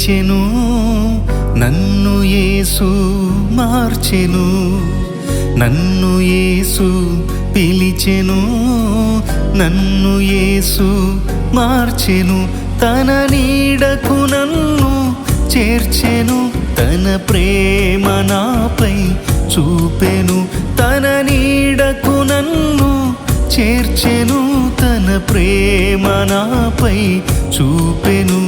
పిలిచెను నన్ను యేసు మార్చెను, నన్ను యేసు పిలిచెను, నన్ను యేసు మార్చెను, తన నీడకు నన్ను చేర్చెను, తన ప్రేమ నాపై చూపెను, తన నీడకు నన్ను చేర్చెను, తన ప్రేమ నాపై చూపెను.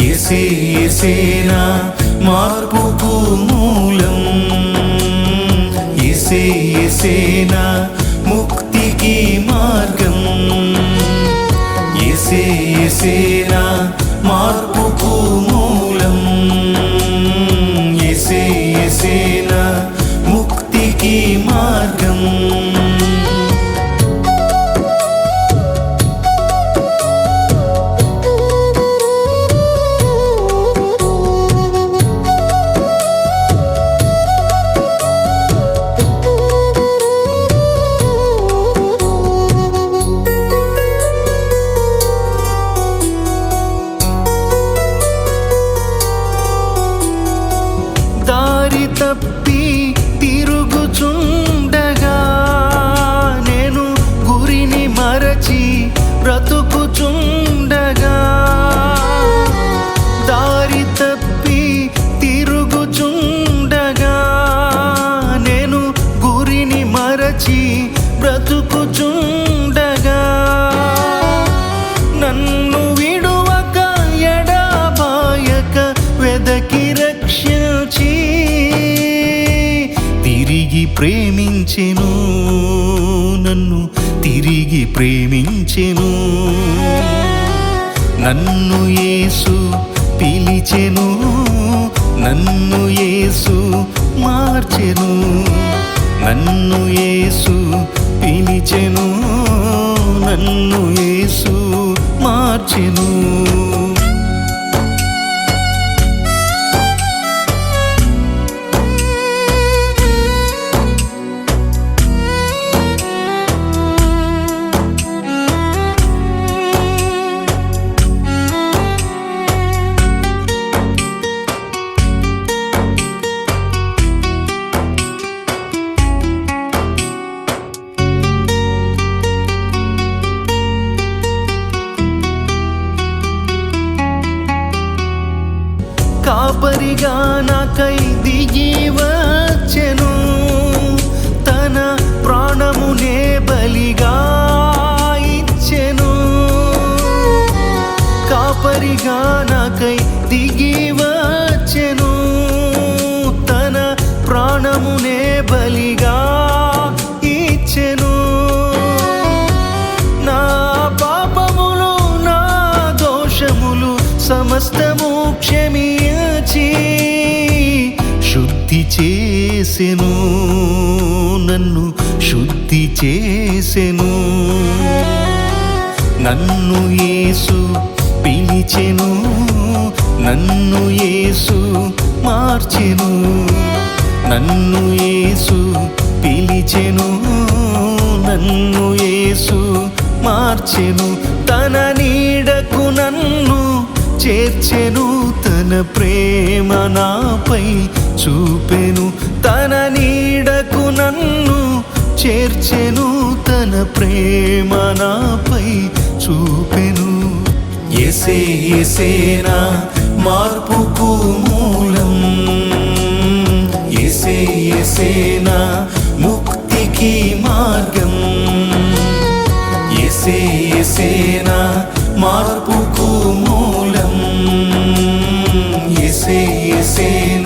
యేసే యేసేనా మార్పుకు మూలం, యేసే యేసేనా ముక్తికి మార్గం, యేసే యేసేనా మార్పుకు మూలం, యేసే యేసేనా ముక్తికి మార్గం. దారి తప్పి తిరుగుచుండగా నేను గురిని మరచి బ్రతుకుచుండగా, దారి తప్పి తిరుగుచుండగా నేను గురిని మరచి బ్రతుకుచుండగా, నన్ను విడువక ఎడబాయక వెదకి రక్షించి తిరిగి ప్రేమించెను, నన్ను తిరిగి ప్రేమించెను, నన్ను యేసు పిలిచెను, నన్ను యేసు మార్చెను, నన్ను యేసు పిలిచెను, నన్ను యేసు మార్చెను. కాపరిగా నాకై దిగి వచ్చెను, తన ప్రాణమునే బలిగా ఇచ్చెను, కాపరిగా నాకై దిగి వచ్చెను, తన ప్రాణమునే బలిగా ఇచ్చెను, నా పాపములు నా దోషములు సమస్తము క్షమించి శుద్ధి చేసెను, నన్ను శుద్ధి చేసెను, నన్ను యేసు పిలిచెను, నన్ను యేసు మార్చెను, నన్ను యేసు పిలిచెను, నన్ను యేసు మార్చెను, తన నీడకు నన్ను చేర్చెను, తన ప్రేమ నాపై చూపెను, తన నీడకు నన్ను చేర్చెను, తన ప్రేమ నాపై చూపెను. యేసే యేసేనా మార్పుకు మూలం, యేసే యేసేనా ముక్తికి మార్గం, యేసే యేసేనా మార్పుకు మూలం, యేసే యేసేనా